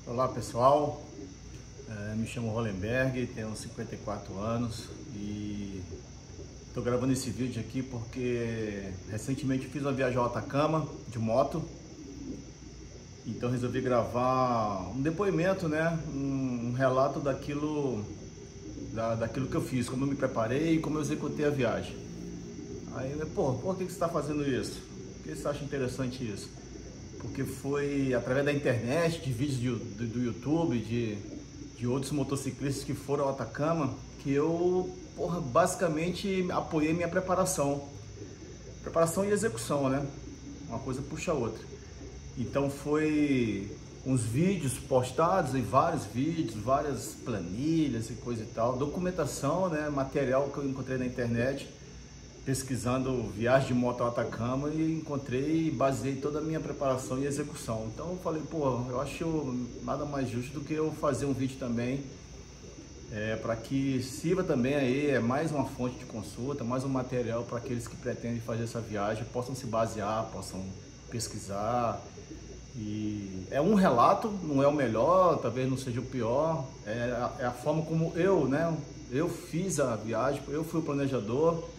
Olá pessoal, me chamo Hollenberg, tenho 54 anos e estou gravando esse vídeo aqui porque recentemente fiz uma viagem ao Atacama de moto. Então resolvi gravar um depoimento, né, um relato daquilo que eu fiz, como eu me preparei e como eu executei a viagem. Aí, por que você está fazendo isso? Por que você acha interessante isso? Porque foi através da internet, de vídeos do YouTube, de outros motociclistas que foram ao Atacama, que eu, basicamente apoiei minha preparação. Preparação e execução, né? Uma coisa puxa a outra. Então foi uns vídeos postados, em vários vídeos, várias planilhas e coisa e tal, documentação, né? Material que eu encontrei na internet, pesquisando viagem de moto ao Atacama, e encontrei e baseei toda a minha preparação e execução. Então eu falei, eu acho nada mais justo do que eu fazer um vídeo também, para que sirva também aí, mais uma fonte de consulta, mais um material para aqueles que pretendem fazer essa viagem, possam se basear, possam pesquisar. E é um relato, não é o melhor, talvez não seja o pior, é a forma como eu fiz a viagem, eu fui o planejador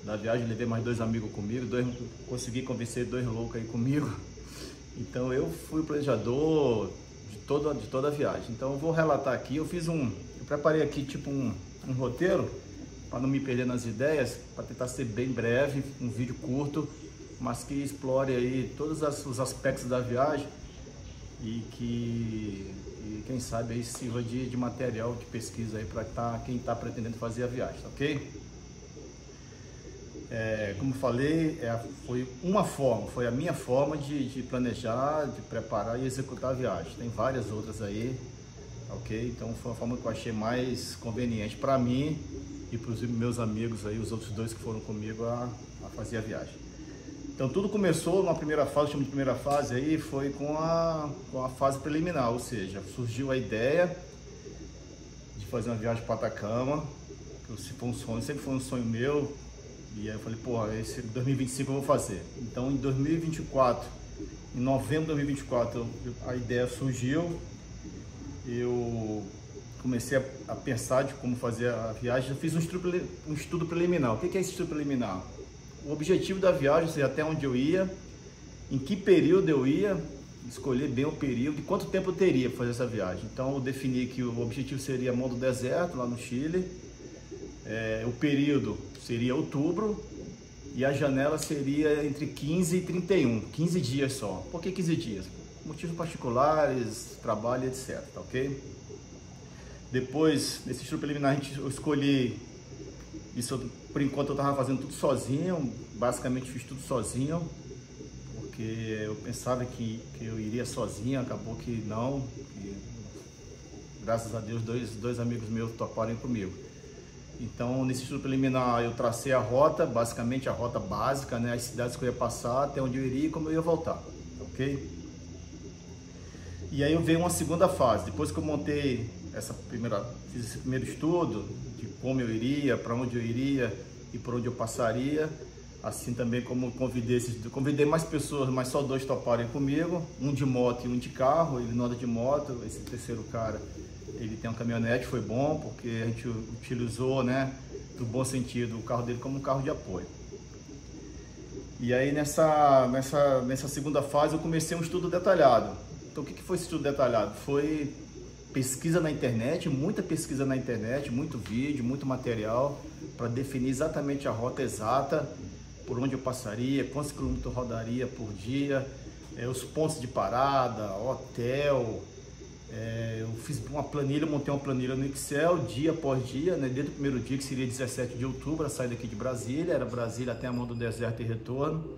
da viagem, levei mais 2 amigos comigo, consegui convencer 2 loucos aí comigo. Então eu fui o planejador de toda a viagem. Então eu vou relatar aqui, eu preparei aqui tipo um roteiro, para não me perder nas ideias, para tentar ser bem breve, um vídeo curto, mas que explore aí todos os aspectos da viagem e quem sabe aí sirva de material de pesquisa aí para quem está pretendendo fazer a viagem, ok? Como falei, foi a minha forma de planejar, de preparar e executar a viagem. Tem várias outras aí, ok? Então foi a forma que eu achei mais conveniente para mim e para os meus amigos aí, os outros 2 que foram comigo a fazer a viagem. Então tudo começou na primeira fase, chamo de primeira fase aí, foi com a fase preliminar, ou seja, surgiu a ideia de fazer uma viagem para Atacama, que sempre foi um sonho meu. E aí eu falei, esse 2025 eu vou fazer. Então em 2024, em novembro de 2024, a ideia surgiu. Eu comecei a pensar de como fazer a viagem. Eu fiz um estudo preliminar. O que é esse estudo preliminar? O objetivo da viagem, ou seja, até onde eu ia, em que período eu ia, escolher bem o período e quanto tempo eu teria para fazer essa viagem. Então eu defini que o objetivo seria Mão do Deserto, lá no Chile. O período seria outubro e a janela seria entre 15 e 31, 15 dias só. Por que 15 dias? Motivos particulares, trabalho, etc, tá ok? Depois, nesse estudo preliminar, eu escolhi, isso por enquanto eu estava fazendo tudo sozinho, basicamente fiz tudo sozinho, porque eu pensava que eu iria sozinho, acabou que não, e, graças a Deus, dois amigos meus toparam comigo. Então, nesse estudo preliminar, eu tracei a rota, basicamente a rota básica, né? As cidades que eu ia passar, até onde eu iria e como eu ia voltar, ok? E aí veio uma segunda fase. Depois que eu montei fiz esse primeiro estudo de como eu iria, para onde eu iria e por onde eu passaria, assim também como convidei mais pessoas, mas só 2 toparam comigo, um de moto e um de carro. Ele não anda de moto, esse terceiro cara, ele tem uma caminhonete, foi bom, porque a gente utilizou, né, no bom sentido, o carro dele como um carro de apoio. E aí nessa segunda fase eu comecei um estudo detalhado. Então o que foi esse estudo detalhado? Foi pesquisa na internet, muita pesquisa na internet, muito vídeo, muito material, para definir exatamente a rota exata, por onde eu passaria, quantos quilômetros eu rodaria por dia, os pontos de parada, hotel. Eu fiz uma planilha, montei uma planilha no Excel, dia após dia, né? Desde o primeiro dia, que seria 17 de outubro, a saída aqui de Brasília, era Brasília até a Mão do Deserto e retorno.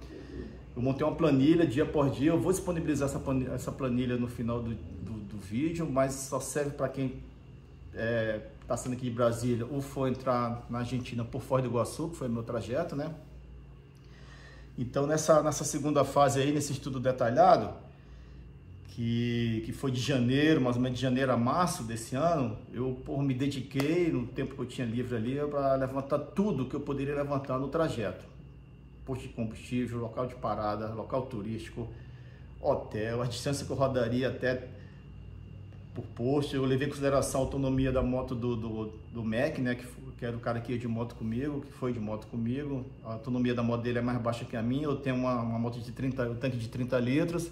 Eu montei uma planilha, dia após dia. Eu vou disponibilizar essa planilha no final do vídeo, mas só serve para quem está saindo aqui de Brasília ou for entrar na Argentina por Foz do Iguaçu, que foi o meu trajeto, né? Então nessa segunda fase aí, nesse estudo detalhado, que foi de janeiro, mais ou menos de janeiro a março desse ano, eu me dediquei, no tempo que eu tinha livre ali, para levantar tudo que eu poderia levantar no trajeto. Posto de combustível, local de parada, local turístico, hotel, a distância que eu rodaria até por posto. Eu levei em consideração a autonomia da moto do Mac, né, que era o cara que ia de moto comigo, que foi de moto comigo. A autonomia da moto dele é mais baixa que a minha. Eu tenho uma moto de 30, um tanque de 30 litros,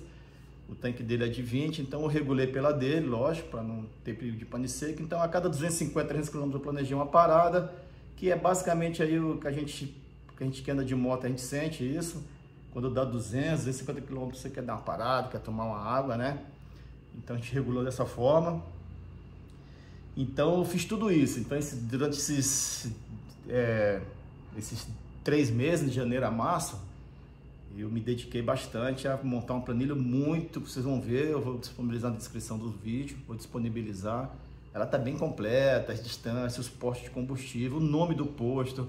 o tanque dele é de 20, então eu regulei pela dele, lógico, para não ter perigo de pane seca. Então a cada 250, 300 km eu planejei uma parada, que é basicamente aí o que a gente que anda de moto, a gente sente isso. Quando dá 200, 250 km, você quer dar uma parada, quer tomar uma água, né? Então a gente regulou dessa forma. Então eu fiz tudo isso. Então durante esses 3 meses, de janeiro a março, eu me dediquei bastante a montar uma planilha muito, vocês vão ver, eu vou disponibilizar na descrição do vídeo, vou disponibilizar. Ela está bem completa, as distâncias, os postos de combustível, o nome do posto,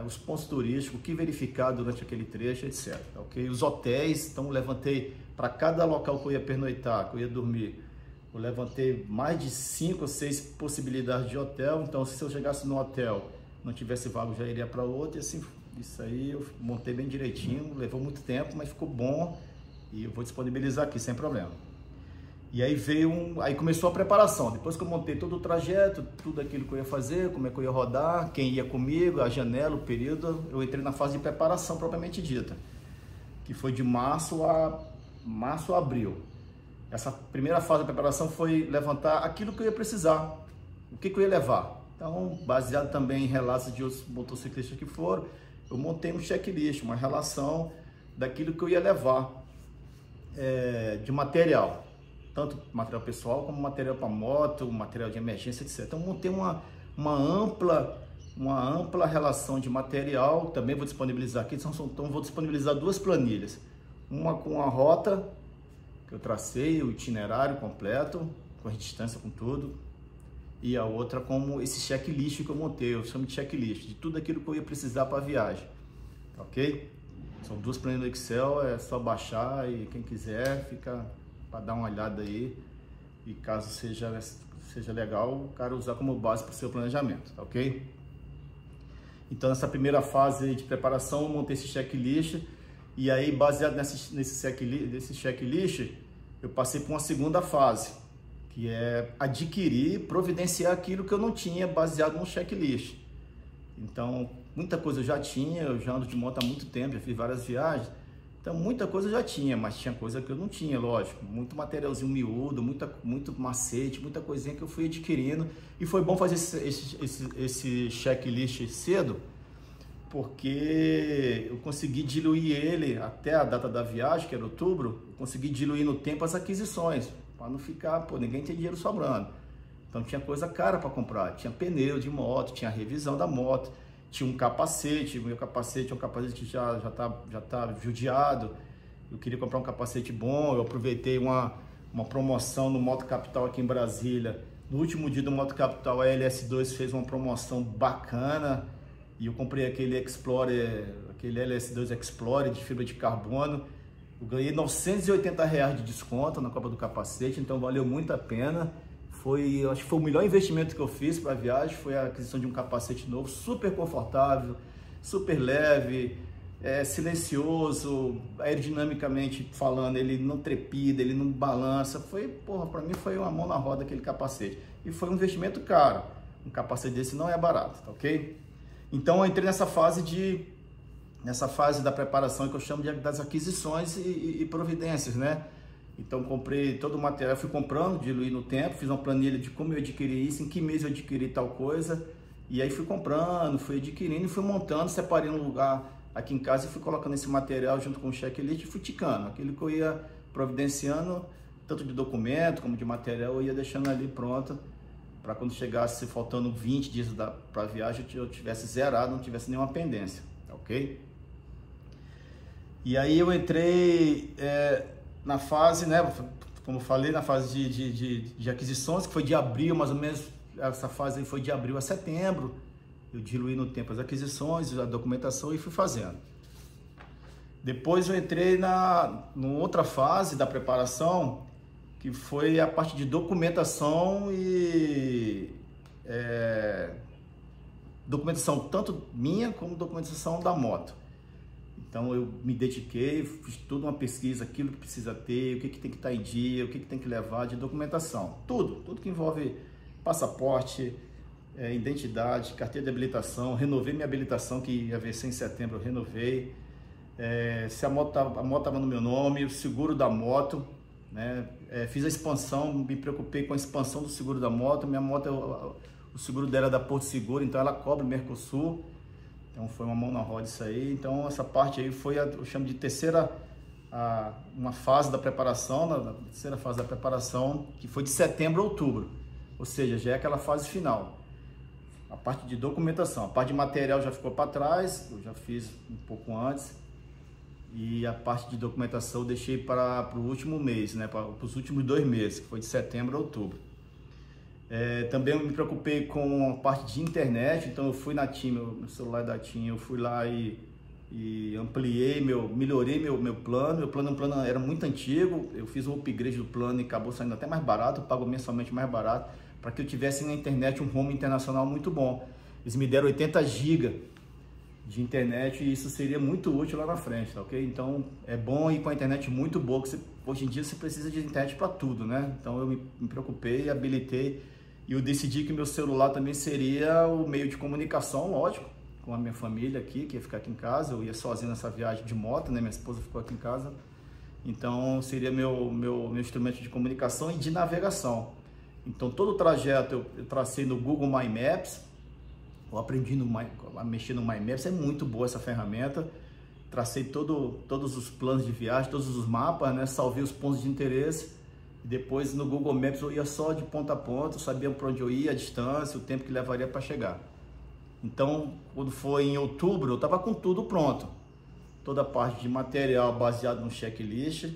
os pontos turísticos, o que verificar durante aquele trecho, etc. Okay? Os hotéis, então levantei para cada local que eu ia pernoitar, que eu ia dormir, eu levantei mais de 5 ou 6 possibilidades de hotel. Então se eu chegasse no hotel, não tivesse vaga, eu já iria para outro, e assim, isso aí eu montei bem direitinho, levou muito tempo, mas ficou bom, e eu vou disponibilizar aqui sem problema. E aí aí começou a preparação. Depois que eu montei todo o trajeto, tudo aquilo que eu ia fazer, como é que eu ia rodar, quem ia comigo, a janela, o período, eu entrei na fase de preparação propriamente dita, que foi de março a abril. Essa primeira fase da preparação foi levantar aquilo que eu ia precisar, o que eu ia levar. Então, baseado também em relatos de outros motociclistas que foram, eu montei um checklist, uma relação daquilo que eu ia levar de material. Tanto material pessoal como material para moto, material de emergência, etc. Então montei uma ampla relação de material. Também vou disponibilizar aqui, então vou disponibilizar 2 planilhas. Uma com a rota que eu tracei, o itinerário completo, com a distância, com tudo. E a outra como esse checklist que eu montei, eu chamo de checklist, de tudo aquilo que eu ia precisar para a viagem. Ok? São 2 planilhas do Excel, é só baixar e quem quiser fica para dar uma olhada aí, e caso seja legal, o cara usar como base para o seu planejamento, tá ok? Então nessa primeira fase de preparação eu montei esse checklist, e aí baseado nesse checklist eu passei por uma segunda fase, que é adquirir, providenciar aquilo que eu não tinha baseado no checklist. Então muita coisa eu já tinha, eu já ando de moto há muito tempo, já fiz várias viagens. Então, muita coisa eu já tinha, mas tinha coisa que eu não tinha, lógico. Muito materialzinho miúdo, muito macete, muita coisinha que eu fui adquirindo. E foi bom fazer esse checklist cedo, porque eu consegui diluir ele até a data da viagem, que era outubro. Eu consegui diluir no tempo as aquisições, para não ficar, ninguém tem dinheiro sobrando. Então, tinha coisa cara para comprar. Tinha pneu de moto, tinha revisão da moto. Tinha um capacete, o meu capacete é um capacete que já tá judiado. Eu queria comprar um capacete bom, eu aproveitei uma promoção no Moto Capital aqui em Brasília. No último dia do Moto Capital, a LS2 fez uma promoção bacana e eu comprei aquele LS2 Explorer de fibra de carbono. Eu ganhei R$980 de desconto na compra do capacete, então valeu muito a pena. Acho que foi o melhor investimento que eu fiz para a viagem, foi a aquisição de um capacete novo, super confortável, super leve, silencioso, aerodinamicamente falando, ele não trepida, ele não balança. Para mim foi uma mão na roda aquele capacete. E foi um investimento caro, um capacete desse não é barato, tá ok? Então eu entrei nessa fase da preparação que eu chamo das aquisições e providências, né? Então comprei todo o material, fui comprando, diluí no tempo, fiz uma planilha de como eu adquiri isso, em que mês eu adquiri tal coisa, e aí fui comprando, fui adquirindo e fui montando, separei um lugar aqui em casa e fui colocando esse material junto com o checklist e fui ticando. Aquilo que eu ia providenciando, tanto de documento como de material, eu ia deixando ali pronto, para quando chegasse faltando 20 dias para a viagem, eu tivesse zerado, não tivesse nenhuma pendência, ok? E aí eu entrei na fase, né, como eu falei, na fase de aquisições, que foi de abril, mais ou menos, essa fase aí foi de abril a setembro. Eu diluí no tempo as aquisições, a documentação e fui fazendo. Depois eu entrei numa outra fase da preparação, que foi a parte de documentação e documentação tanto minha como documentação da moto. Então eu me dediquei, fiz toda uma pesquisa, aquilo que precisa ter, o que tem que estar em dia, o que tem que levar de documentação. Tudo que envolve passaporte, identidade, carteira de habilitação. Renovei minha habilitação, que ia vencer em setembro, eu renovei. Se a moto estava no meu nome, o seguro da moto, né? Fiz a expansão, me preocupei com a expansão do seguro da moto. Minha moto, o seguro dela é da Porto Seguro, então ela cobre o Mercosul. Então foi uma mão na roda isso aí. Então essa parte aí foi, eu chamo de uma fase da preparação, na terceira fase da preparação, que foi de setembro a outubro. Ou seja, já é aquela fase final. A parte de documentação, a parte de material já ficou para trás, eu já fiz um pouco antes. E a parte de documentação eu deixei para o último mês, né? Para os últimos 2 meses, que foi de setembro a outubro. Também eu me preocupei com a parte de internet, então eu fui na TIM, no celular da TIM, eu fui lá e ampliei, melhorei meu plano. Meu plano era muito antigo, eu fiz um upgrade do plano e acabou saindo até mais barato, eu pago mensalmente mais barato, para que eu tivesse na internet um home internacional muito bom. Eles me deram 80 GB de internet e isso seria muito útil lá na frente, tá ok? Então é bom ir com a internet muito boa, que hoje em dia você precisa de internet para tudo, né? Então eu me preocupei, habilitei e eu decidi que meu celular também seria o meio de comunicação, lógico, com a minha família aqui, que ia ficar aqui em casa. Eu ia sozinho nessa viagem de moto, né? Minha esposa ficou aqui em casa. Então seria meu instrumento de comunicação e de navegação. Então todo o trajeto eu tracei no Google My Maps. Eu aprendi a mexer no My Maps, é muito boa essa ferramenta. Tracei todos os planos de viagem, todos os mapas, né? Salvei os pontos de interesse. E depois no Google Maps eu ia só de ponta a ponta, eu sabia para onde eu ia, a distância, o tempo que levaria para chegar. Então, quando foi em outubro, eu estava com tudo pronto. Toda a parte de material baseado no checklist.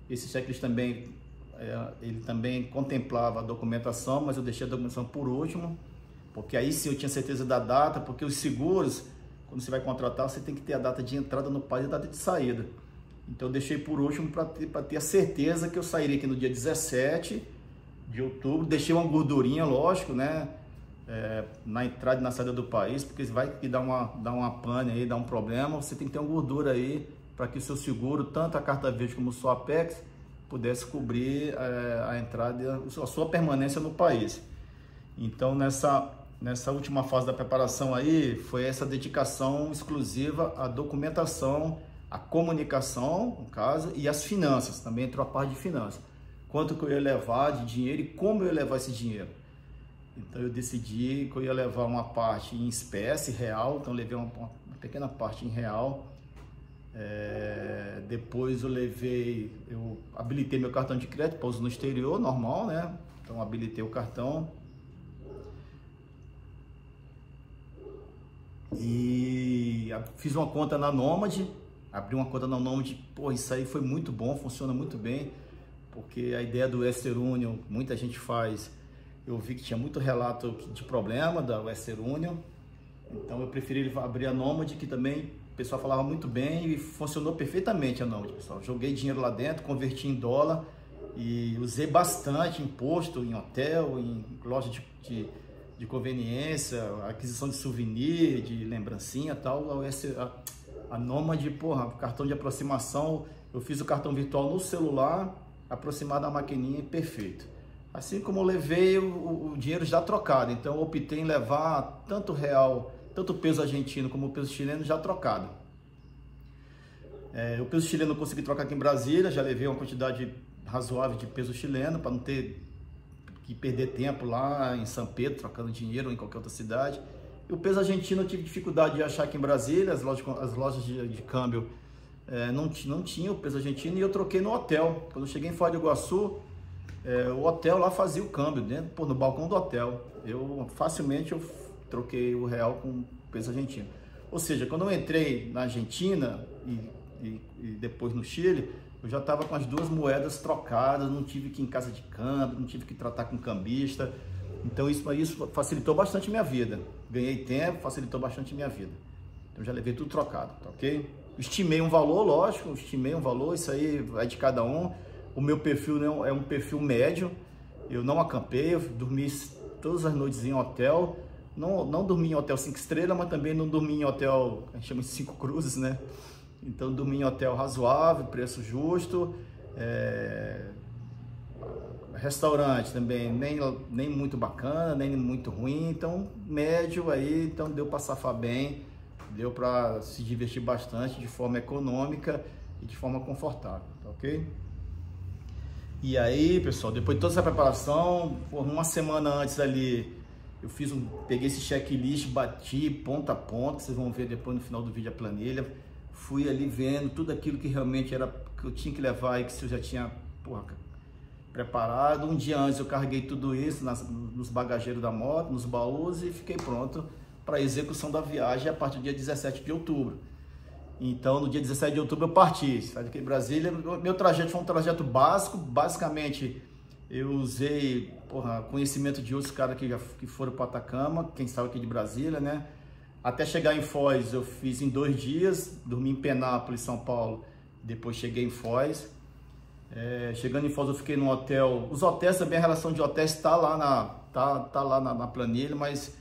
Esse checklist também, ele também contemplava a documentação, mas eu deixei a documentação por último, porque aí sim eu tinha certeza da data, porque os seguros, quando você vai contratar, você tem que ter a data de entrada no país e a data de saída. Então eu deixei por último para ter a certeza que eu sairia aqui no dia 17 de outubro. Deixei uma gordurinha, lógico, né? Na entrada e na saída do país, porque vai dar uma pane aí, dar um problema. Você tem que ter uma gordura aí para que o seu seguro, tanto a carta verde como o seu Apex, pudesse cobrir a entrada, a sua permanência no país. Então nessa última fase da preparação aí, foi essa dedicação exclusiva à documentação, à comunicação, no caso, e às finanças. Também entrou a parte de finanças. Quanto que eu ia levar de dinheiro e como eu ia levar esse dinheiro. Então eu decidi que eu ia levar uma parte em espécie, real. Então eu levei uma pequena parte em real. Depois eu habilitei meu cartão de crédito para uso no exterior, normal, né? Então habilitei o cartão. E fiz uma conta na Nomad, abri uma conta na Nomad. Pô, isso aí foi muito bom, funciona muito bem, porque a ideia do Western Union, muita gente faz. Eu vi que tinha muito relato de problema da Western Union, então eu preferi abrir a Nomad, que também o pessoal falava muito bem e funcionou perfeitamente a Nomad, pessoal. Joguei dinheiro lá dentro, converti em dólar e usei bastante imposto em hotel, em loja de conveniência, aquisição de souvenir, de lembrancinha e tal. A Nomad, porra, cartão de aproximação, eu fiz o cartão virtual no celular, aproximado da maquininha, perfeito. Assim como eu levei o dinheiro já trocado, então eu optei em levar tanto real, tanto o peso argentino como o peso chileno já trocado. O peso chileno eu consegui trocar aqui em Brasília, já levei uma quantidade razoável de peso chileno, para não ter que perder tempo lá em São Pedro, trocando dinheiro ou em qualquer outra cidade. E o peso argentino eu tive dificuldade de achar aqui em Brasília, as lojas de câmbio não tinham o peso argentino, e eu troquei no hotel. Quando eu cheguei em Foz do Iguaçu, o hotel lá fazia o câmbio, no balcão do hotel. Facilmente eu troquei o real com o peso argentino. Ou seja, quando eu entrei na Argentina e depois no Chile, eu já estava com as duas moedas trocadas, não tive que ir em casa de câmbio, não tive que tratar com cambista. Então isso facilitou bastante minha vida. Ganhei tempo, facilitou bastante minha vida. Então já levei tudo trocado, tá ok? Estimei um valor, lógico, isso aí é de cada um. O meu perfil é um perfil médio, eu não acampei, eu dormi todas as noites em hotel. Não dormi em hotel 5 estrelas, mas também não dormi em hotel, a gente chama de 5 cruzes, né? então dormi em hotel razoável, preço justo, restaurante também nem muito bacana, nem muito ruim, então médio aí, então deu para safar bem, deu para se divertir bastante de forma econômica e de forma confortável, tá ok? E aí, pessoal, depois de toda essa preparação, por uma semana antes ali, eu peguei esse checklist, bati ponta a ponta, vocês vão ver depois no final do vídeo a planilha, fui ali vendo tudo aquilo que realmente era que eu tinha que levar e que eu já tinha, preparado. Um dia antes eu carreguei tudo isso nos bagageiros da moto, nos baús e fiquei pronto para a execução da viagem a partir do dia 17 de outubro. Então, no dia 17 de outubro eu parti, saí daqui de Brasília. Meu trajeto foi um trajeto básico, basicamente eu usei conhecimento de outros caras que foram para Atacama, quem estava aqui de Brasília, né? Até chegar em Foz eu fiz em 2 dias, dormi em Penápolis, São Paulo, depois cheguei em Foz. Chegando em Foz eu fiquei no hotel. Os hotéis também, a relação de hotéis está lá na planilha, mas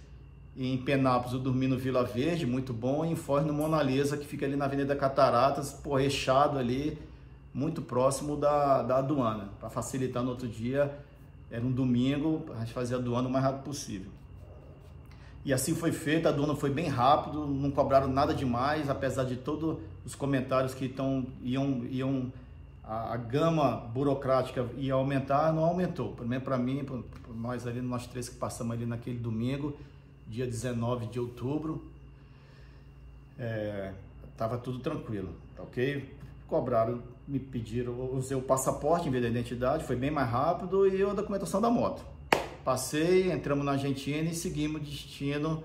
em Penápolis eu dormi no Vila Verde, muito bom, e em Foz no Monalisa, que fica ali na Avenida Cataratas, recheado ali, muito próximo da aduana, para facilitar no outro dia. Era um domingo, a gente fazia a aduana o mais rápido possível. E assim foi feito, a aduana foi bem rápido, não cobraram nada demais, apesar de todos os comentários que iam a gama burocrática ia aumentar, não aumentou. Pelo menos para mim, para nós ali, nós três que passamos ali naquele domingo, dia 19 de outubro, tava tudo tranquilo, tá ok? Cobraram, me pediram, eu usei o passaporte em vez da identidade, foi bem mais rápido, e a documentação da moto. Passei, entramos na Argentina e seguimos destino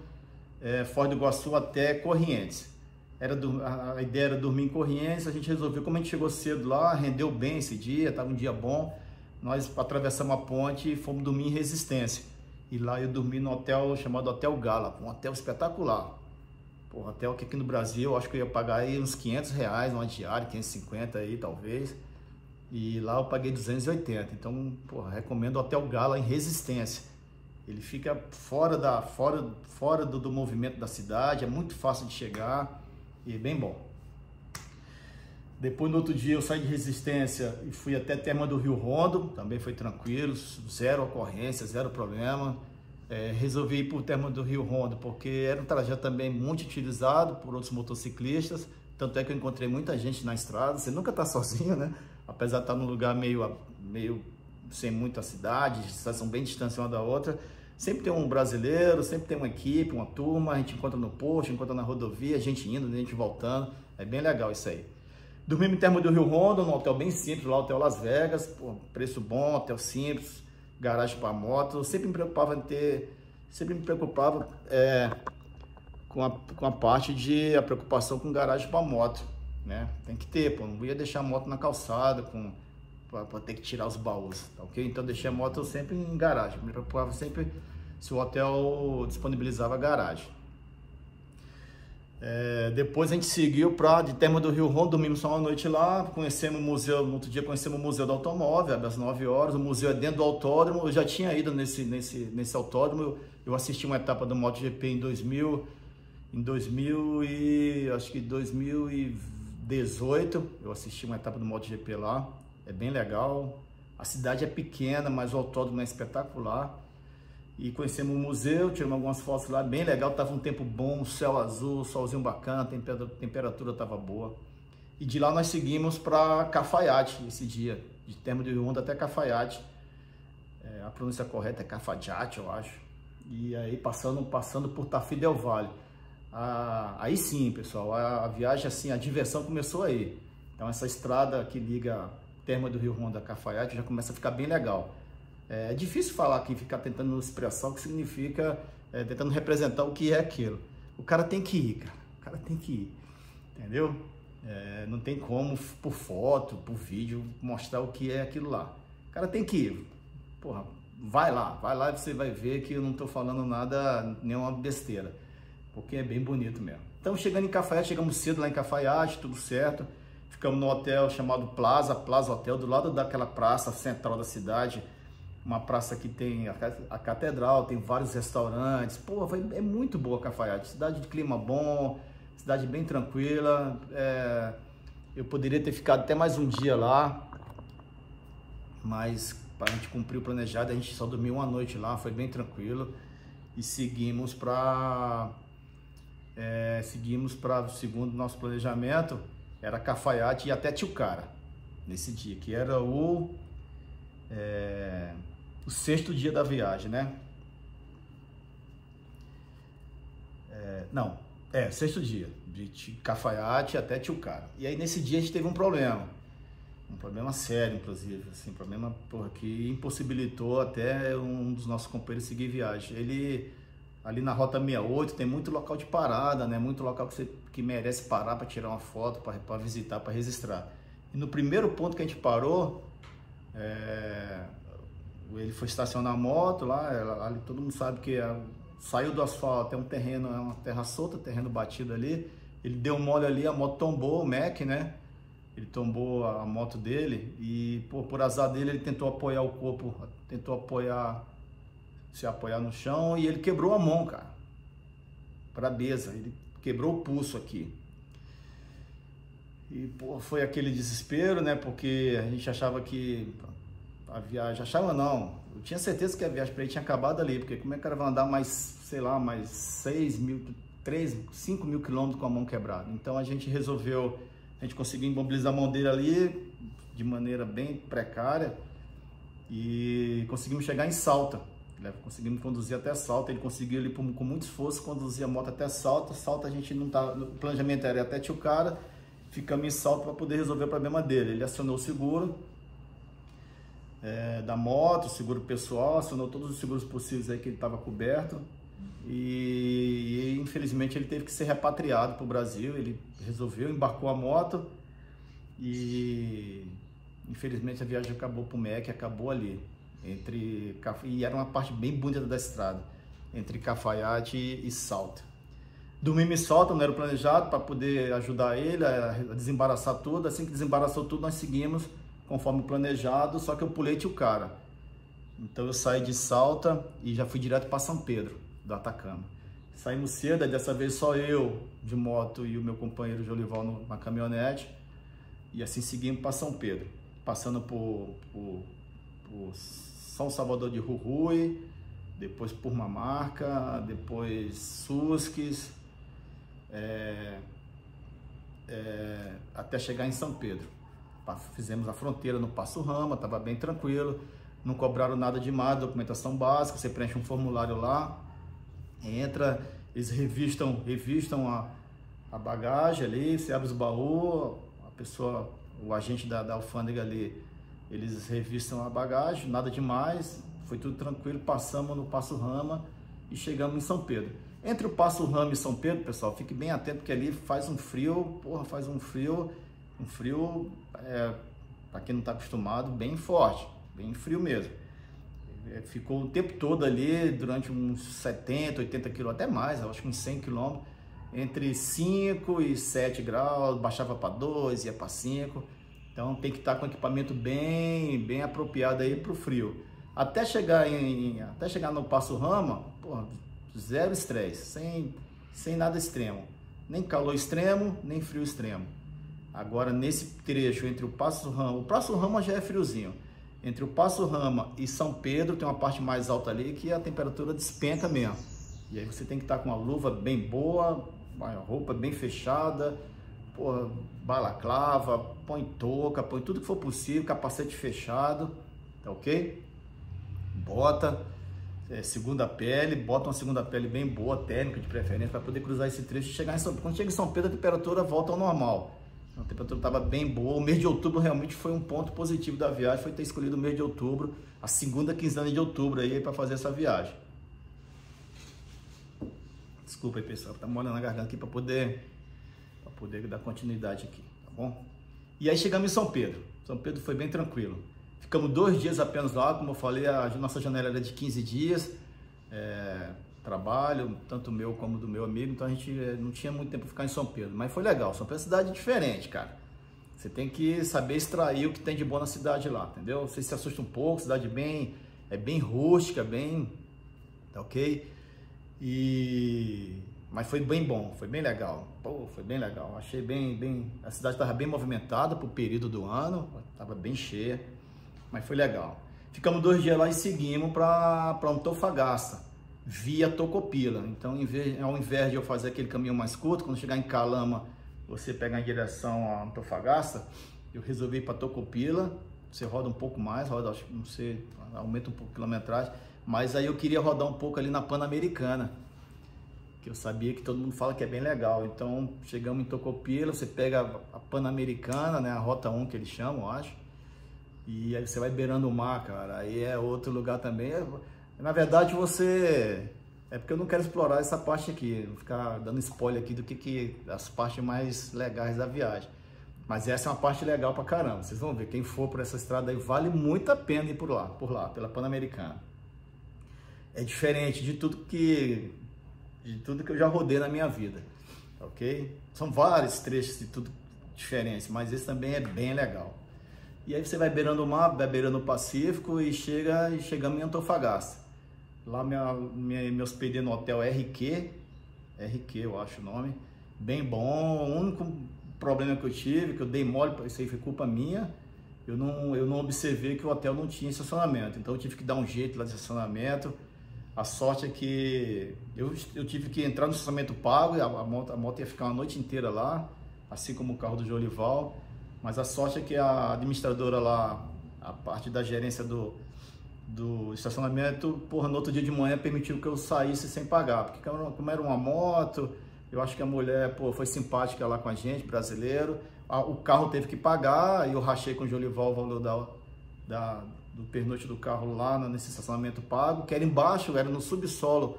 Foz do Iguaçu até Corrientes. A ideia era dormir em Corrientes, a gente resolveu, como a gente chegou cedo lá, rendeu bem esse dia, estava um dia bom, nós atravessamos a ponte e fomos dormir em Resistência. E lá eu dormi no hotel chamado Hotel Gala, um hotel espetacular. Hotel que aqui no Brasil eu acho que eu ia pagar aí uns R$500 uma diária, 550 aí talvez. E lá eu paguei 280, então recomendo o Hotel Gala em Resistência. Ele fica fora do movimento da cidade, é muito fácil de chegar e bem bom. Depois no outro dia eu saí de Resistência e fui até Terma do Rio Rondo, também foi tranquilo, zero ocorrência, zero problema. Resolvi ir por Terma do Rio Rondo porque era um trajeto também muito utilizado por outros motociclistas, tanto é que eu encontrei muita gente na estrada. Você nunca está sozinho, né? Apesar de estar num lugar meio sem muita cidade, são bem distantes uma da outra, sempre tem um brasileiro, sempre tem uma equipe, uma turma, a gente encontra no posto, encontra na rodovia, gente indo, gente voltando, é bem legal isso aí. Dormi em Terma do Rio Rondo, num hotel bem simples, lá, Hotel Las Vegas, preço bom, hotel simples, garagem para moto. Eu sempre me preocupava com a parte de a preocupação com garagem para moto, né? Tem que ter, não ia deixar a moto na calçada para ter que tirar os baús, tá ok? Então deixei a moto sempre em garagem, me preocupava sempre se o hotel disponibilizava garagem. Depois a gente seguiu de Terma do Rio Rondo, dormimos só uma noite lá, conhecemos o museu, no outro dia conhecemos o Museu do Automóvel, às 9 horas, o museu é dentro do autódromo. Eu já tinha ido nesse autódromo, eu assisti uma etapa do MotoGP em 2018, eu assisti uma etapa do MotoGP lá, é bem legal, a cidade é pequena, mas o autódromo é espetacular. E conhecemos o museu, tiramos algumas fotos lá, bem legal, estava um tempo bom, céu azul, solzinho bacana, a temperatura estava boa. E de lá nós seguimos para Cafayate esse dia, de Terma do Rio Rondo até Cafayate. A pronúncia correta é Cafajate, eu acho. E aí passando por Tafí del Valle. Aí sim, pessoal, a viagem, assim, a diversão começou aí. Então essa estrada que liga Terma do Rio Rondo a Cafayate já começa a ficar bem legal. É difícil falar aqui, ficar tentando expressar o que significa, tentando representar o que é aquilo. O cara tem que ir, cara. O cara tem que ir, entendeu? Não tem como, por foto, por vídeo, mostrar o que é aquilo lá. O cara tem que ir. Vai lá e você vai ver que eu não tô falando nada, nenhuma besteira. Porque é bem bonito mesmo. Então, chegando em Cafayate, chegamos cedo lá em Cafayate, tudo certo. Ficamos no hotel chamado Plaza Hotel, do lado daquela praça central da cidade. Uma praça que tem a catedral, tem vários restaurantes. É muito boa Cafayate. Cidade de clima bom, cidade bem tranquila. Eu poderia ter ficado até mais um dia lá, mas para a gente cumprir o planejado, a gente só dormiu uma noite lá, foi bem tranquilo. E seguimos para, segundo nosso planejamento, era Cafayate e até Tilcara, nesse dia, que era o 6º dia da viagem, né? Não, 6º dia, de Cafayate até Tilcara. E aí nesse dia a gente teve um problema sério, inclusive, assim, problema que impossibilitou até um dos nossos companheiros seguir viagem. Ele, ali na Rota 68, tem muito local de parada, né? Muito local que merece parar para tirar uma foto, para visitar, para registrar. E no primeiro ponto que a gente parou, ele foi estacionar a moto lá, ali todo mundo sabe que saiu do asfalto, é um terreno, é uma terra solta, terreno batido ali. Ele deu mole ali, a moto tombou, o Mac, né? Ele tombou a moto dele e, por azar dele, ele tentou apoiar o corpo, se apoiar no chão e ele quebrou a mão, cara. Brabeza, ele quebrou o pulso aqui. E, foi aquele desespero, né? Porque a gente achava que a viagem... Achava não, eu tinha certeza que a viagem para ele tinha acabado ali, porque como é que o cara vai andar mais, sei lá, mais 5 mil quilômetros com a mão quebrada? Então a gente resolveu... A gente conseguiu imobilizar a mão dele ali de maneira bem precária e conseguimos chegar em Salta. Conseguimos conduzir até Salta. Ele conseguiu ali com muito esforço conduzir a moto até Salta. Salta a gente não tá, o planejamento era até Tilcara, ficamos em Salta para poder resolver o problema dele. Ele acionou o seguro da moto, seguro pessoal, acionou todos os seguros possíveis aí que ele estava coberto. E infelizmente ele teve que ser repatriado para o Brasil. Ele resolveu, embarcou a moto e infelizmente a viagem acabou para o MEC, acabou ali e era uma parte bem bonita da estrada, entre Cafayate e Salta. Dormimos em Salta, não era o planejado, para poder ajudar ele a desembaraçar tudo. Assim que desembaraçou tudo, nós seguimos conforme planejado, só que eu pulei Tilcara. Então eu saí de Salta e já fui direto para São Pedro do Atacama. Saímos cedo, dessa vez só eu de moto e o meu companheiro Jolival na caminhonete, e assim seguimos para São Pedro, passando por São Salvador de Jujuy, depois por Mamarca, depois Susques, até chegar em São Pedro. Fizemos a fronteira no Passo Rama, estava bem tranquilo, não cobraram nada demais, documentação básica, você preenche um formulário lá, entra, eles revistam a bagagem ali, você abre os baús, o agente da alfândega ali, eles revistam a bagagem, nada demais, foi tudo tranquilo, passamos no Passo Rama e chegamos em São Pedro. Entre o Passo Rama e São Pedro, pessoal, fique bem atento, porque ali faz um frio, para quem não está acostumado, bem forte, bem frio mesmo. Ficou o tempo todo ali, durante uns 70, 80 quilômetros, até mais, acho que uns 100 quilômetros, entre 5 e 7 graus, baixava para 2, ia para 5. Então tem que estar com equipamento bem apropriado aí para o frio. Até chegar no Passo Rama, zero estresse, sem nada extremo. Nem calor extremo, nem frio extremo. Agora nesse trecho entre o Passo Rama já é friozinho. Entre o Passo Rama e São Pedro tem uma parte mais alta ali que a temperatura despenca mesmo. E aí você tem que estar com uma luva bem boa, uma roupa bem fechada, balaclava, põe touca, põe tudo que for possível, capacete fechado, tá ok? Bota segunda pele, bota uma segunda pele bem boa, térmica de preferência, para poder cruzar esse trecho e chegar em São Pedro. Quando chega em São Pedro a temperatura volta ao normal. A temperatura estava bem boa. O mês de outubro realmente foi um ponto positivo da viagem, foi ter escolhido o mês de outubro, a segunda quinzena de outubro aí para fazer essa viagem. Desculpa aí, pessoal, tá molhando na garganta aqui para poder dar continuidade aqui, tá bom? E aí chegamos em São Pedro. São Pedro foi bem tranquilo. Ficamos 2 dias apenas lá, como eu falei, a nossa janela era de 15 dias. Trabalho, tanto meu como do meu amigo, então a gente não tinha muito tempo para ficar em São Pedro, mas foi legal. São Pedro é uma cidade diferente, cara. Você tem que saber extrair o que tem de bom na cidade lá, entendeu? Você se assusta um pouco, cidade bem rústica, tá ok? E Mas foi bem bom, foi bem legal. Pô, foi bem legal. Achei bem... A cidade estava bem movimentada pro período do ano, estava bem cheia, mas foi legal. Ficamos 2 dias lá e seguimos para Antofagasta, via Tocopila. Então, ao invés de eu fazer aquele caminho mais curto, quando chegar em Calama, você pegar em direção a Antofagasta, eu resolvi ir para Tocopila. Você roda um pouco mais, acho que não sei, aumenta um pouco a quilometragem, mas aí eu queria rodar um pouco ali na Pan-Americana, que eu sabia que todo mundo fala que é bem legal. Então, chegamos em Tocopila, você pega a Pan-Americana, né, a Rota 1 que eles chamam, eu acho, e aí você vai beirando o mar, cara, aí é outro lugar também. Na verdade, é porque eu não quero explorar essa parte aqui, não ficar dando spoiler aqui do que as partes mais legais da viagem. Mas essa é uma parte legal pra caramba. Vocês vão ver, quem for por essa estrada aí, vale muito a pena ir por lá, pela Pan-Americana. É diferente de tudo que eu já rodei na minha vida, ok? São vários trechos de tudo diferentes, mas esse também é bem legal. E aí você vai beirando o mar, vai beirando o Pacífico e chegamos em Antofagasta. Lá me hospedei no hotel RQ eu acho o nome, bem bom. O único problema que eu tive, que eu dei mole, isso aí foi culpa minha, eu não observei que o hotel não tinha estacionamento, então eu tive que dar um jeito lá de estacionamento. A sorte é que eu tive que entrar no estacionamento pago, e a moto ia ficar uma noite inteira lá, assim como o carro do Jolival, mas a sorte é que a administradora lá, a parte da gerência do estacionamento, porra, no outro dia de manhã permitiu que eu saísse sem pagar, porque como era uma moto, eu acho que a mulher, pô, foi simpática lá com a gente, brasileiro. O carro teve que pagar e eu rachei com o Jolival o valor do pernoite do carro lá nesse estacionamento pago, que era embaixo, era no subsolo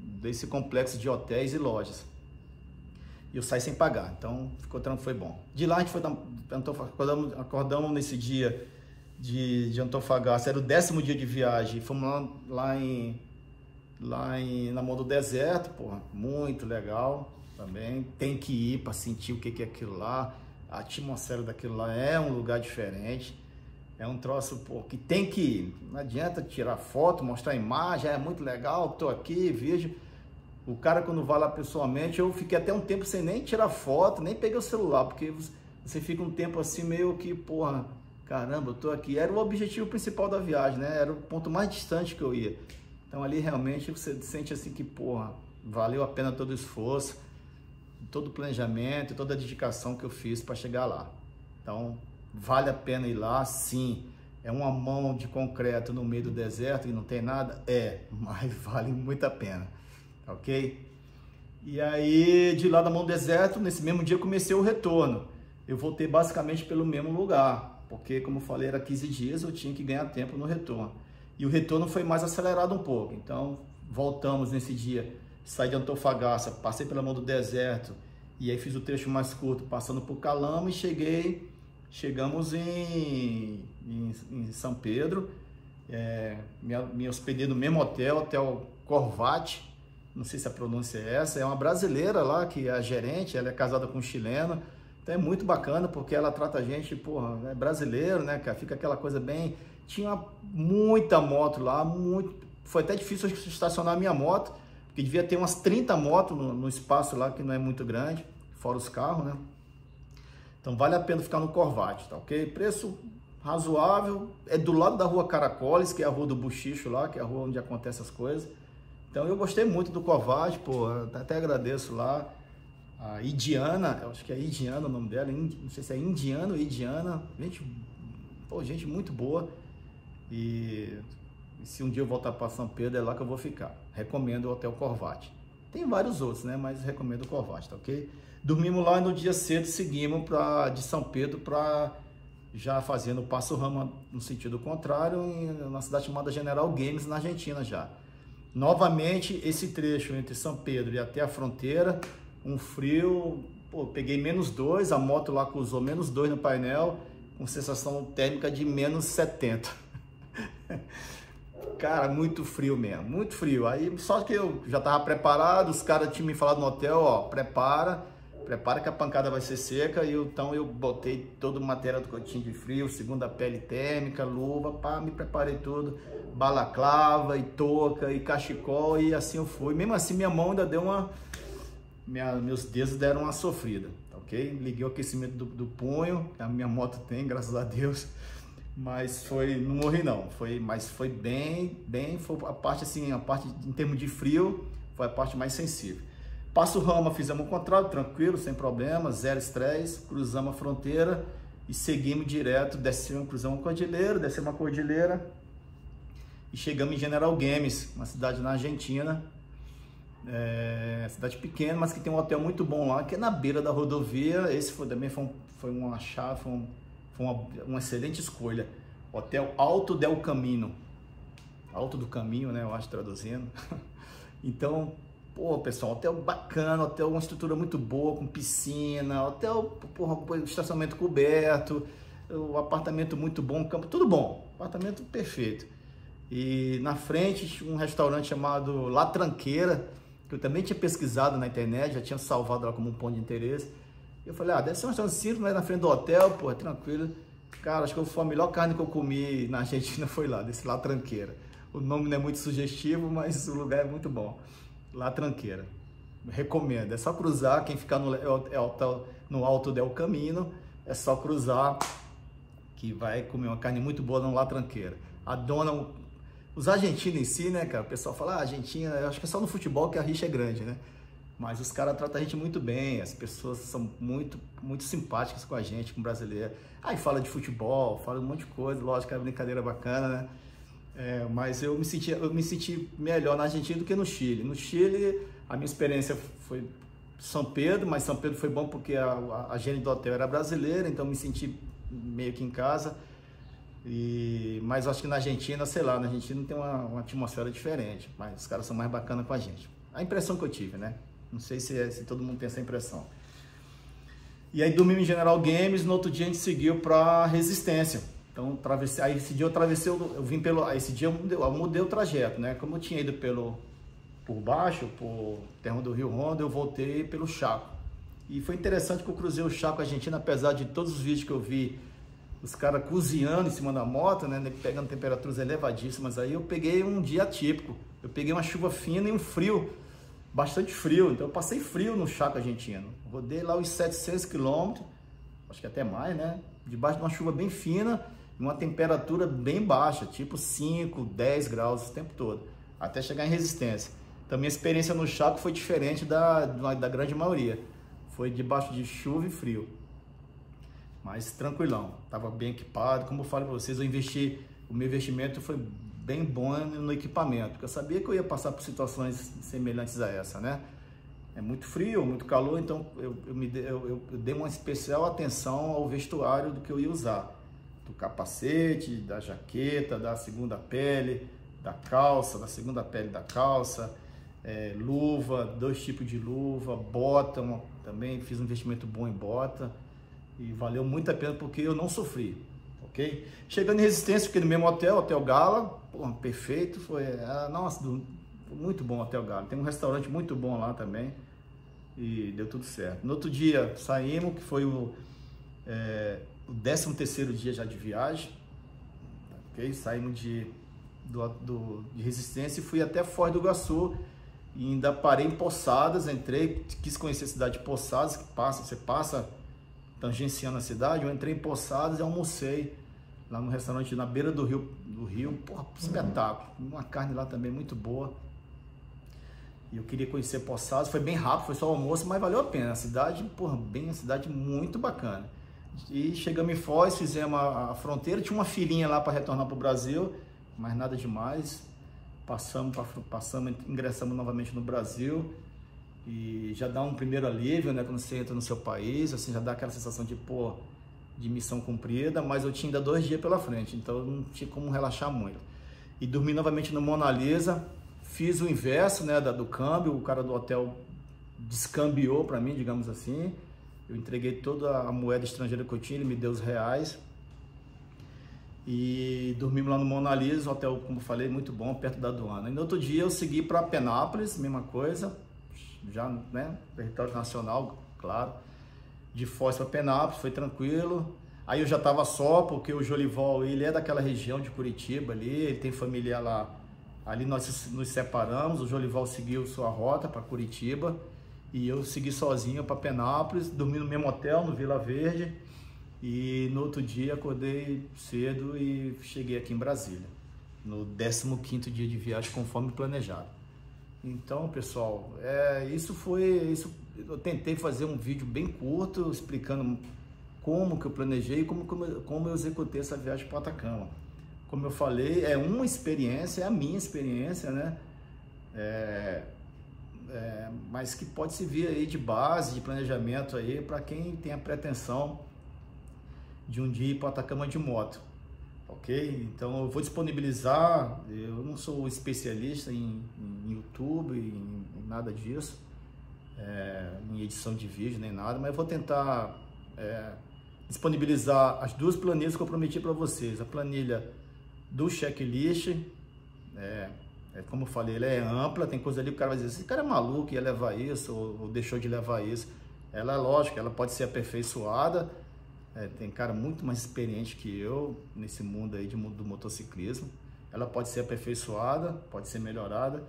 desse complexo de hotéis e lojas. E eu saí sem pagar, então foi bom. De lá a gente foi acordamos nesse dia de Antofagasta, era o 10º dia de viagem, fomos lá na mão do deserto, porra, muito legal também. Tem que ir para sentir o que é aquilo lá, a atmosfera daquilo lá é um lugar diferente, é um troço, pô, que tem que ir. Não adianta tirar foto, mostrar imagem, é muito legal, tô aqui, vejo. O cara, quando vai lá pessoalmente, eu fiquei até um tempo sem nem tirar foto, nem peguei o celular, porque você fica um tempo assim meio que, porra, caramba, eu tô aqui. Era o objetivo principal da viagem, né? Era o ponto mais distante que eu ia. Então ali realmente você sente assim que, porra, valeu a pena todo o esforço, todo o planejamento, toda a dedicação que eu fiz para chegar lá. Então vale a pena ir lá, sim. É uma mão de concreto no meio do deserto e não tem nada? Mas vale muito a pena, ok? E aí de lá da mão do deserto, nesse mesmo dia comecei o retorno. Eu voltei basicamente pelo mesmo lugar, porque como eu falei, era 15 dias, eu tinha que ganhar tempo no retorno. E o retorno foi mais acelerado um pouco. Então, voltamos nesse dia, saí de Antofagasta, passei pela mão do deserto, e aí fiz o trecho mais curto, passando por Calama, e chegamos em São Pedro. Me hospedei no mesmo hotel Corvate, não sei se a pronúncia é essa, é uma brasileira lá, que é a gerente, ela é casada com um chileno. Então é muito bacana, porque ela trata a gente, porra, é brasileiro, né, cara? Fica aquela coisa bem... Tinha muita moto lá, foi até difícil estacionar a minha moto, porque devia ter umas 30 motos no espaço lá, que não é muito grande, fora os carros, né? Então vale a pena ficar no Corvate, tá ok? Preço razoável, é do lado da rua Caracoles, que é a rua do Buchicho lá, que é a rua onde acontecem as coisas. Então eu gostei muito do Corvate, pô, até agradeço lá. A Idiana, eu acho que é Idiana o nome dela, não sei se é Indiana ou Idiana, gente muito boa. E se um dia eu voltar para São Pedro, é lá que eu vou ficar. Recomendo o Hotel Corvate. Tem vários outros, né? Mas recomendo o Corvate, tá ok? Dormimos lá e no dia cedo seguimos de São Pedro para já fazendo o Passo Rama no sentido contrário, na cidade chamada General Games, na Argentina já. Novamente, esse trecho entre São Pedro e até a fronteira, um frio, pô, peguei -2, a moto lá cruzou -2 no painel, com sensação térmica de -70. Cara, muito frio mesmo, muito frio. Aí só que eu já estava preparado, os caras tinham me falado no hotel, ó, prepara prepara que a pancada vai ser seca. E então eu botei todo o material do cotinho de frio, segunda pele térmica, luva, pá, me preparei tudo, balaclava e touca e cachecol, e assim eu fui. Mesmo assim minha mão ainda deu meus dedos deram uma sofrida, ok? Liguei o aquecimento do punho, que a minha moto tem, graças a Deus. Mas não morri não, mas foi bem, foi a parte assim, em termos de frio, foi a parte mais sensível. Passo Rama, fizemos um contrato tranquilo, sem problema, zero estresse, cruzamos a fronteira e seguimos direto, cruzamos a cordilheira e chegamos em General Games, uma cidade na Argentina, cidade pequena, mas que tem um hotel muito bom lá, que é na beira da rodovia. Esse também foi uma excelente escolha, Hotel Alto del Camino, Alto do Caminho, né, eu acho, traduzindo. Então, pô, pessoal, hotel bacana, hotel uma estrutura muito boa, com piscina, hotel, porra, estacionamento coberto, o apartamento muito bom, campo, tudo bom, apartamento perfeito. E na frente um restaurante chamado La Tranqueira, que eu também tinha pesquisado na internet, já tinha salvado lá como um ponto de interesse. Eu falei, deve ser um restaurante simples, mas na frente do hotel, pô, tranquilo. Cara, acho que foi a melhor carne que eu comi na Argentina, foi lá, desse La Tranqueira. O nome não é muito sugestivo, mas o lugar é muito bom. La Tranqueira. Recomendo. É só cruzar, quem ficar no Alto del Camino, é só cruzar que vai comer uma carne muito boa no La Tranqueira. A dona, os argentinos em si, né, cara, o pessoal fala, Argentina, eu acho que é só no futebol que a rixa é grande, né? Mas os caras tratam a gente muito bem, as pessoas são muito, muito simpáticas com a gente, com o brasileiro. Aí fala de futebol, fala um monte de coisa, lógico que é uma brincadeira bacana, né? Mas eu me senti melhor na Argentina do que no Chile. No Chile, a minha experiência foi São Pedro, mas São Pedro foi bom porque a gerente do hotel era brasileira, então eu me senti meio que em casa. Mas acho que na Argentina, sei lá, na Argentina tem uma atmosfera diferente, mas os caras são mais bacanas com a gente. A impressão que eu tive, né? Não sei se todo mundo tem essa impressão. E aí dormimos em General Games, no outro dia a gente seguiu para Resistência. Então, aí esse dia eu atravessei, esse dia eu mudei o trajeto, né? Como eu tinha ido por baixo, por terra do Rio Hondo, eu voltei pelo Chaco. E foi interessante que eu cruzei o Chaco Argentina, apesar de todos os vídeos que eu vi, os caras cozinhando em cima da moto, né? Pegando temperaturas elevadíssimas. Aí eu peguei um dia atípico. Eu peguei uma chuva fina e um frio, bastante frio. Então eu passei frio no Chaco Argentino. Rodei lá os 700 quilômetros, acho que até mais, né? Debaixo de uma chuva bem fina, uma temperatura bem baixa, tipo 5, 10 graus o tempo todo, até chegar em Resistência. Então minha experiência no Chaco foi diferente da grande maioria, foi debaixo de chuva e frio, mas tranquilão, estava bem equipado. Como eu falei para vocês, o meu investimento foi bem bom no equipamento, porque eu sabia que eu ia passar por situações semelhantes a essa, né? É muito frio, muito calor, então eu dei uma especial atenção ao vestuário do que eu ia usar. Do capacete, da jaqueta, da segunda pele, da calça, da segunda pele da calça, luva, 2 tipos de luva, bota, também fiz um investimento bom em bota e valeu muito a pena porque eu não sofri, ok? Chegando em Resistência, fiquei no mesmo hotel, Hotel Gala, porra, perfeito, nossa, muito bom o Hotel Gala, tem um restaurante muito bom lá também e deu tudo certo. No outro dia saímos, que foi o 13º dia já de viagem, ok? Saímos de Resistência e fui até Foz do Iguaçu e ainda parei em Poçadas, entrei, quis conhecer a cidade de Poçadas, que você passa tangenciando a cidade. Eu entrei em Poçadas e almocei lá no restaurante na beira do rio, porra, espetáculo, uma carne lá também muito boa. E eu queria conhecer Poçadas, foi bem rápido, foi só o almoço, mas valeu a pena. A cidade, porra, uma cidade muito bacana. E chegamos em Foz, fizemos a fronteira, tinha uma filinha lá para retornar para o Brasil, mas nada demais. Ingressamos novamente no Brasil e já dá um primeiro alívio, né, quando você entra no seu país, assim, já dá aquela sensação de, de missão cumprida, mas eu tinha ainda 2 dias pela frente, então eu não tinha como relaxar muito. E dormi novamente no Mona Lisa, fiz o inverso, né, do câmbio, o cara do hotel descambiou para mim, digamos assim. Eu entreguei toda a moeda estrangeira que eu tinha, ele me deu os reais. E dormimos lá no Mona Lisa, hotel, como eu falei, muito bom, perto da aduana. E no outro dia eu segui para Penápolis, mesma coisa, já, né, território nacional, claro. De Foz para Penápolis, foi tranquilo. Aí eu já estava só, porque o Jolival, ele é daquela região de Curitiba ali, ele tem familiar lá. Ali nós nos separamos, o Jolival seguiu sua rota para Curitiba e eu segui sozinho para Penápolis, dormi no mesmo hotel, no Vila Verde, e no outro dia acordei cedo e cheguei aqui em Brasília, no 15º dia de viagem, conforme planejado. Então, pessoal, isso eu tentei fazer um vídeo bem curto, explicando como que eu planejei e como eu executei essa viagem para o Atacama. Como eu falei, é uma experiência, é a minha experiência, né? Mas que pode servir aí de base, de planejamento aí para quem tem a pretensão de um dia ir para o Atacama de moto, ok? Então eu vou disponibilizar, eu não sou especialista em YouTube, em nada disso, em edição de vídeo nem nada, mas eu vou tentar disponibilizar as duas planilhas que eu prometi para vocês. A planilha do checklist, como eu falei, ela é ampla, tem coisa ali que o cara vai dizer, esse cara é maluco, ia levar isso, ou deixou de levar isso. Ela é lógica, ela pode ser aperfeiçoada, tem cara muito mais experiente que eu nesse mundo aí do motociclismo. Ela pode ser aperfeiçoada, pode ser melhorada.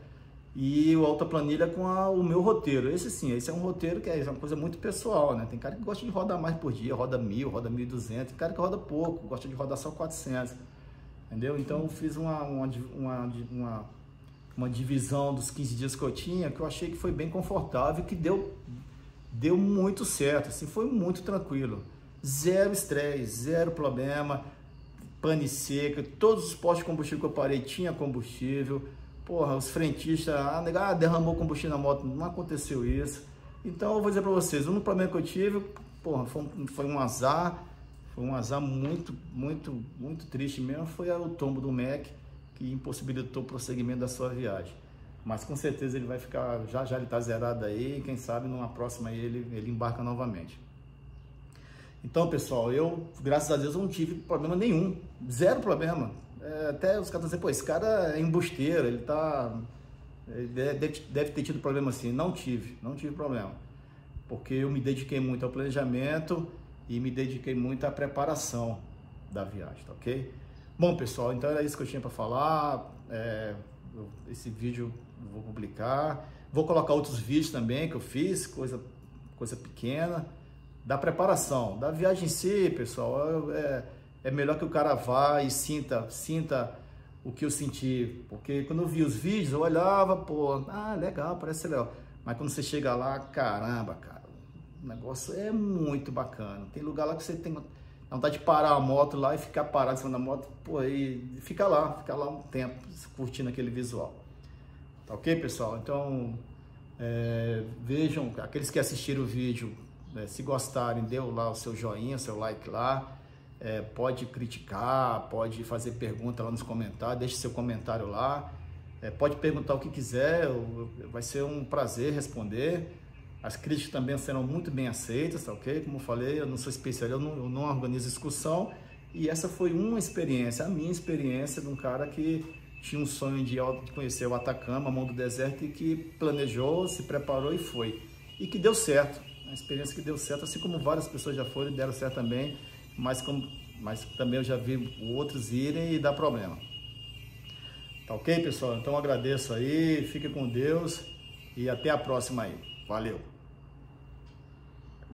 E a outra planilha com o meu roteiro. Esse é um roteiro que é uma coisa muito pessoal, né? Tem cara que gosta de rodar mais por dia, roda 1000, roda 1200, tem cara que roda pouco, gosta de rodar só 400. Entendeu? Então eu fiz uma divisão dos 15 dias que eu tinha, que eu achei que foi bem confortável e que deu muito certo, assim, foi muito tranquilo. Zero estresse, zero problema, pane seca, todos os postos de combustível que eu parei tinha combustível. Porra, os frentistas, derramou combustível na moto, não aconteceu isso. Então eu vou dizer para vocês, o único problema que eu tive, porra, foi um azar. Foi um azar muito triste mesmo, foi o tombo do Mac, que impossibilitou o prosseguimento da sua viagem. Mas com certeza ele vai ficar, já ele está zerado aí, e quem sabe numa próxima ele embarca novamente. Então, pessoal, eu, graças a Deus, eu não tive problema nenhum, zero problema. Até os caras dizem, pô, esse cara é embusteiro, ele deve ter tido problema assim. Não tive problema, porque eu me dediquei muito ao planejamento e me dediquei muito à preparação da viagem, tá ok? Bom, pessoal, então era isso que eu tinha para falar. Esse vídeo eu vou publicar. Vou colocar outros vídeos também que eu fiz, coisa pequena, da preparação. Da viagem em si, pessoal, é melhor que o cara vá e sinta o que eu senti. Porque quando eu vi os vídeos, eu olhava, pô, legal, parece legal. Mas quando você chega lá, caramba, cara, o negócio é muito bacana. Tem lugar lá que você tem vontade de parar a moto lá e ficar parado em cima da moto, pô, e ficar lá um tempo, curtindo aquele visual. Tá ok, pessoal? Então, vejam, aqueles que assistiram o vídeo, se gostarem, dê lá o seu joinha, seu like lá. Pode criticar, pode fazer pergunta lá nos comentários, deixe seu comentário lá. Pode perguntar o que quiser, vai ser um prazer responder. As críticas também serão muito bem aceitas, tá ok? Como eu falei, eu não sou especialista, eu não organizo excursão. E essa foi uma experiência, a minha experiência de um cara que tinha um sonho de conhecer o Atacama, a mão do deserto, e que planejou, se preparou e foi. E que deu certo, uma experiência que deu certo, assim como várias pessoas já foram e deram certo também, mas também eu já vi outros irem e dar problema. Tá ok, pessoal? Então eu agradeço aí, fique com Deus e até a próxima aí. Valeu!